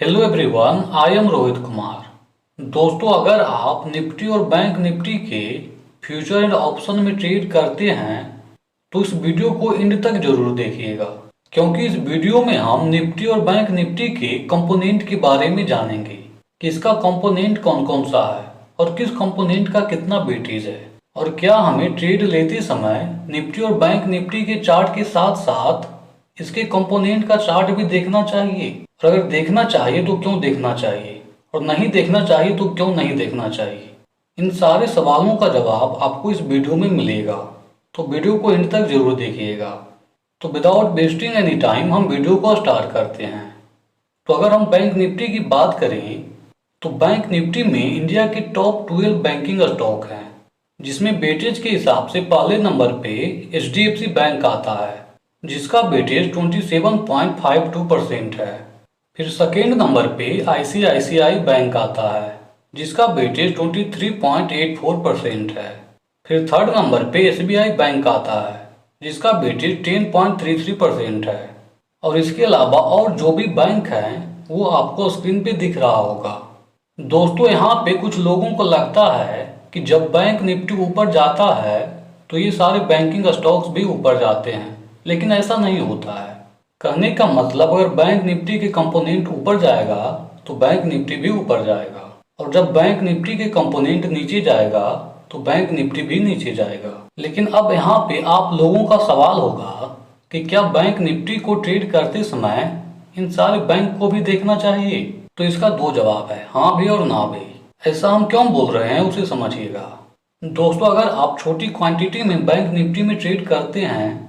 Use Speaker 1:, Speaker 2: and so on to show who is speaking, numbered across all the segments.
Speaker 1: Hello everyone, I am Rohit Kumar. दोस्तों, अगर आप निफ्टी और बैंक निफ्टी के फ्यूचर एंड ऑप्शन में ट्रेड करते हैं तो इस वीडियो को एंड तक जरूर देखिएगा, क्योंकि इस वीडियो में हम निफ्टी और बैंक निफ्टी के कंपोनेंट के बारे में जानेंगे कि इसका कंपोनेंट कौन कौन सा है और किस कंपोनेंट का कितना वेटेज है, और क्या हमें ट्रेड लेते समय निफ्टी और बैंक निफ्टी के चार्ट के साथ साथ इसके कंपोनेंट का चार्ट भी देखना चाहिए, और अगर देखना चाहिए तो क्यों देखना चाहिए, और नहीं देखना चाहिए तो क्यों नहीं देखना चाहिए। इन सारे सवालों का जवाब आपको इस वीडियो में मिलेगा, तो वीडियो को एंड तक जरूर देखिएगा। तो विदाउट वेस्टिंग एनी टाइम हम वीडियो को स्टार्ट करते हैं। तो अगर हम बैंक निफ्टी की बात करें तो बैंक निफ्टी में इंडिया के टॉप 12 बैंकिंग स्टॉक हैं, जिसमें वेटेज के हिसाब से पहले नंबर पे HDFC बैंक आता है, जिसका वेटेज 27.52% है। फिर सेकेंड नंबर पे ICICI बैंक आता है, जिसका वेटेज 23.84% है। फिर थर्ड नंबर पे SBI बैंक आता है, जिसका वेटेज 10.33% है। और इसके अलावा और जो भी बैंक हैं वो आपको स्क्रीन पे दिख रहा होगा। दोस्तों, यहाँ पे कुछ लोगों को लगता है कि जब बैंक निफ्टी ऊपर जाता है तो ये सारे बैंकिंग स्टॉक्स भी ऊपर जाते हैं, लेकिन ऐसा नहीं होता है। कहने का मतलब, अगर बैंक निफ्टी के कंपोनेंट ऊपर जाएगा तो बैंक निफ्टी भी ऊपर जाएगा, और जब बैंक निफ्टी के कंपोनेंट नीचे जाएगा तो बैंक निफ्टी भी नीचे जाएगा। लेकिन अब यहाँ पे आप लोगों का सवाल होगा कि क्या बैंक निफ्टी को ट्रेड करते समय इन सारे बैंक को भी देखना चाहिए? तो इसका दो जवाब है, हाँ भी और ना भी। ऐसा हम क्यों बोल रहे हैं उसे समझिएगा। दोस्तों, अगर आप छोटी क्वांटिटी में बैंक निफ्टी में ट्रेड करते हैं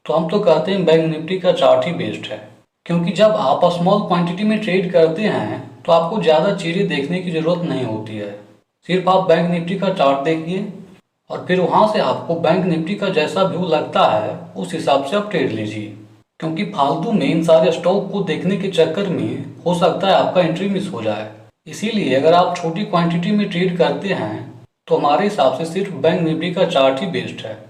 Speaker 1: तो हम तो कहते हैं बैंक निफ्टी का चार्ट ही बेस्ट है, क्योंकि जब आप स्मॉल क्वांटिटी में ट्रेड करते हैं तो आपको ज़्यादा चीज़ें देखने की ज़रूरत नहीं होती है। सिर्फ आप बैंक निफ्टी का चार्ट देखिए और फिर वहाँ से आपको बैंक निफ्टी का जैसा व्यू लगता है उस हिसाब से आप ट्रेड लीजिए, क्योंकि फालतू में इन सारे स्टॉक को देखने के चक्कर में हो सकता है आपका एंट्री मिस हो जाए। इसीलिए अगर आप छोटी क्वांटिटी में ट्रेड करते हैं तो हमारे हिसाब से सिर्फ बैंक निफ्टी का चार्ट ही बेस्ट है।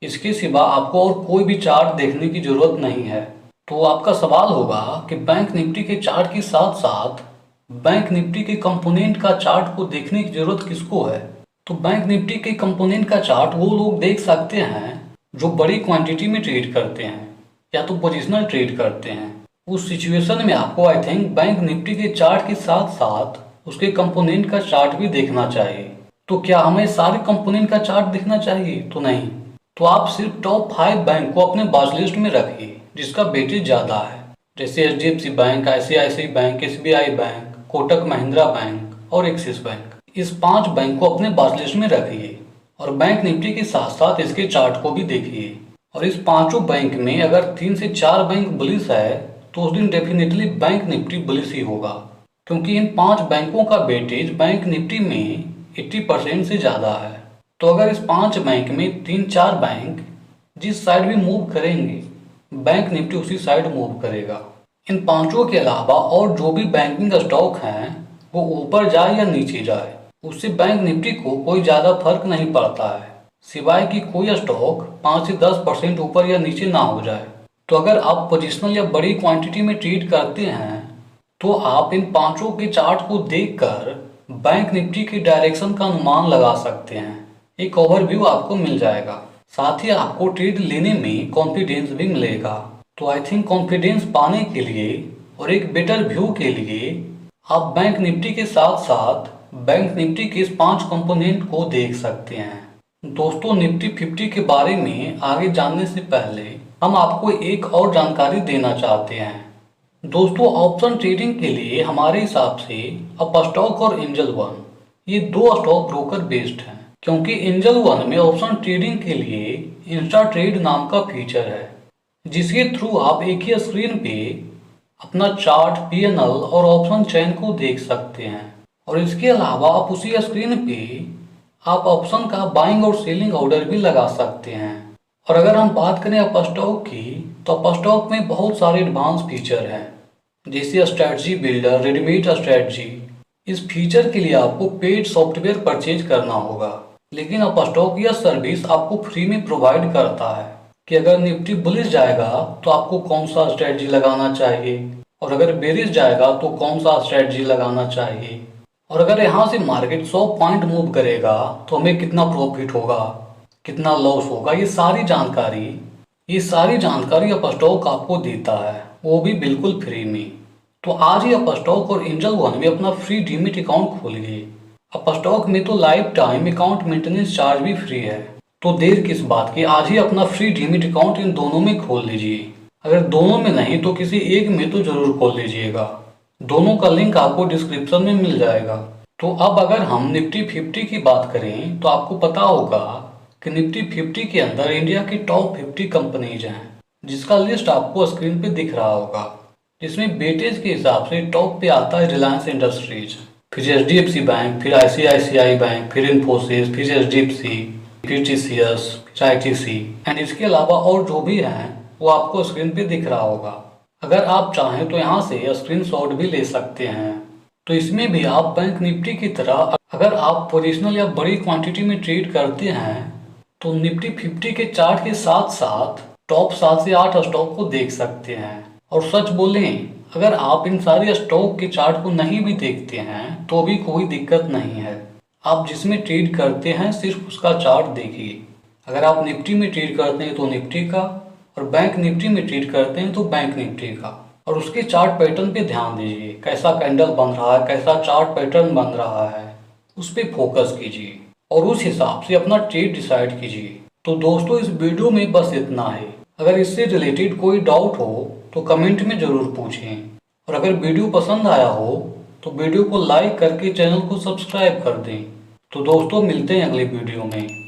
Speaker 1: इसके सिवा आपको और कोई भी चार्ट देखने की जरूरत नहीं है। तो आपका सवाल होगा कि बैंक निफ्टी के चार्ट के साथ साथ बैंक निफ्टी के कंपोनेंट का चार्ट को देखने की जरूरत किसको है? तो बैंक निफ्टी के कंपोनेंट का चार्ट वो लोग देख सकते हैं जो बड़ी क्वांटिटी में ट्रेड करते हैं या तो पोजिशनल ट्रेड करते हैं। उस सिचुएशन में आपको आई थिंक बैंक निफ्टी के चार्ट के साथ साथ उसके कंपोनेंट का चार्ट भी देखना चाहिए। तो क्या हमें सारे कंपोनेंट का चार्ट देखना चाहिए? तो नहीं। तो आप सिर्फ टॉप 5 बैंक को अपने वॉच लिस्ट में रखिए जिसका वेटेज ज़्यादा है, जैसे HDFC bank, ICICI bank, SBI bank, Kotak Mahindra bank और एक्सिस बैंक। इस 5 बैंक को अपने वॉच लिस्ट में रखिए और बैंक निफ्टी के साथ साथ इसके चार्ट को भी देखिए। और इस पांचों बैंक में अगर 3 से 4 बैंक बुलिश है तो उस दिन डेफिनेटली बैंक निफ्टी बुलिश ही होगा, क्योंकि इन 5 बैंकों का वेटेज बैंक निफ्टी में 80% से ज़्यादा है। तो अगर इस 5 बैंक में 3-4 बैंक जिस साइड भी मूव करेंगे, बैंक निफ्टी उसी साइड मूव करेगा। इन पांचों के अलावा और जो भी बैंकिंग स्टॉक हैं वो ऊपर जाए या नीचे जाए, उससे बैंक निफ्टी को कोई ज़्यादा फर्क नहीं पड़ता है, सिवाय कि कोई स्टॉक 5 से 10% ऊपर या नीचे ना हो जाए। तो अगर आप पोजिशनल या बड़ी क्वांटिटी में ट्रेड करते हैं तो आप इन पांचों के चार्ट को देखकर बैंक निफ्टी की डायरेक्शन का अनुमान लगा सकते हैं। एक ओवरव्यू आपको मिल जाएगा, साथ ही आपको ट्रेड लेने में कॉन्फिडेंस भी मिलेगा। तो आई थिंक कॉन्फिडेंस पाने के लिए और एक बेटर व्यू के लिए आप बैंक निफ्टी के साथ साथ बैंक निफ्टी के इस 5 कंपोनेंट को देख सकते हैं। दोस्तों, निफ्टी 50 के बारे में आगे जानने से पहले हम आपको एक और जानकारी देना चाहते हैं। दोस्तों, ऑप्शन ट्रेडिंग के लिए हमारे हिसाब से अपस्टॉक और एंजल वन ये 2 स्टॉक ब्रोकर बेस्ड हैं, क्योंकि एंजल वन में ऑप्शन ट्रेडिंग के लिए इंस्टा ट्रेड नाम का फीचर है, जिसके थ्रू आप एक ही स्क्रीन पे अपना चार्ट, PNL और ऑप्शन चेन को देख सकते हैं। और इसके अलावा आप उसी स्क्रीन पे आप ऑप्शन का बाइंग और सेलिंग ऑर्डर भी लगा सकते हैं। और अगर हम बात करें अपस्टॉक की, तो अपस्टॉक में बहुत सारे एडवांस फीचर हैं, जैसे स्ट्रैटेजी बिल्डर, रेडीमेड स्ट्रैटेजी। इस फीचर के लिए आपको पेड सॉफ्टवेयर परचेज करना होगा, लेकिन अपस्टॉक यह सर्विस आपको फ्री में प्रोवाइड करता है कि अगर निफ्टी बुलिश जाएगा तो आपको कौन सा स्ट्रैटेजी लगाना चाहिए और अगर बेरिश जाएगा तो कौन सा स्ट्रेटजी लगाना चाहिए, और अगर यहाँ से मार्केट 100 पॉइंट मूव करेगा तो हमें कितना प्रॉफिट होगा, कितना लॉस होगा, ये सारी जानकारी अपस्टॉक आपको देता है, वो भी बिल्कुल फ्री में। तो आज ही अपस्टॉक और एंजल वन में अपना फ्री डीमेट अकाउंट खोलिए। अपस्टॉक में तो life time account maintenance charge भी फ्री है, तो देर किस बात की, आज ही अपना फ्री डीमेट अकाउंट इन दोनों में खोल लीजिए। अगर दोनों में नहीं तो किसी एक में तो जरूर खोल लीजिएगा। दोनों का लिंक आपको डिस्क्रिप्शन में मिल जाएगा। तो अब अगर हम निफ्टी 50 की बात करें तो आपको पता होगा कि निफ्टी 50 के अंदर इंडिया की टॉप 50 कंपनीज हैं, जिसका लिस्ट आपको स्क्रीन पे दिख रहा होगा। जिसमें वेटेज के हिसाब से टॉप पे आता है रिलायंस इंडस्ट्रीज, फिर HDFC बैंक, फिर ICICI बैंक, फिर इन्फोसिस, फिर HDFC, फिर TCS, फिर ITC एंड इसके अलावा और जो भी हैं वो आपको स्क्रीन पे दिख रहा होगा। अगर आप चाहें तो यहाँ से स्क्रीनशॉट भी ले सकते हैं। तो इसमें भी आप बैंक निफ्टी की तरह अगर आप पोजिशनल या बड़ी क्वांटिटी में ट्रेड करते हैं तो निफ्टी 50 के चार्ट के साथ साथ टॉप 7 से 8 स्टॉक को देख सकते हैं। और सच बोलें, अगर आप इन सारे स्टॉक के चार्ट को नहीं भी देखते हैं तो भी कोई दिक्कत नहीं है। आप जिसमें ट्रेड करते हैं सिर्फ उसका चार्ट देखिए। अगर आप निफ्टी में ट्रेड करते हैं तो निफ्टी का, और बैंक निफ्टी में ट्रेड करते हैं तो बैंक निफ्टी का, और उसके चार्ट पैटर्न पे ध्यान दीजिए। कैसा कैंडल बन रहा है, कैसा चार्ट पैटर्न बन रहा है, उस पर फोकस कीजिए और उस हिसाब से अपना ट्रेड डिसाइड कीजिए। तो दोस्तों, इस वीडियो में बस इतना ही। अगर इससे रिलेटेड कोई डाउट हो तो कमेंट में ज़रूर पूछें, और अगर वीडियो पसंद आया हो तो वीडियो को लाइक करके चैनल को सब्सक्राइब कर दें। तो दोस्तों, मिलते हैं अगली वीडियो में।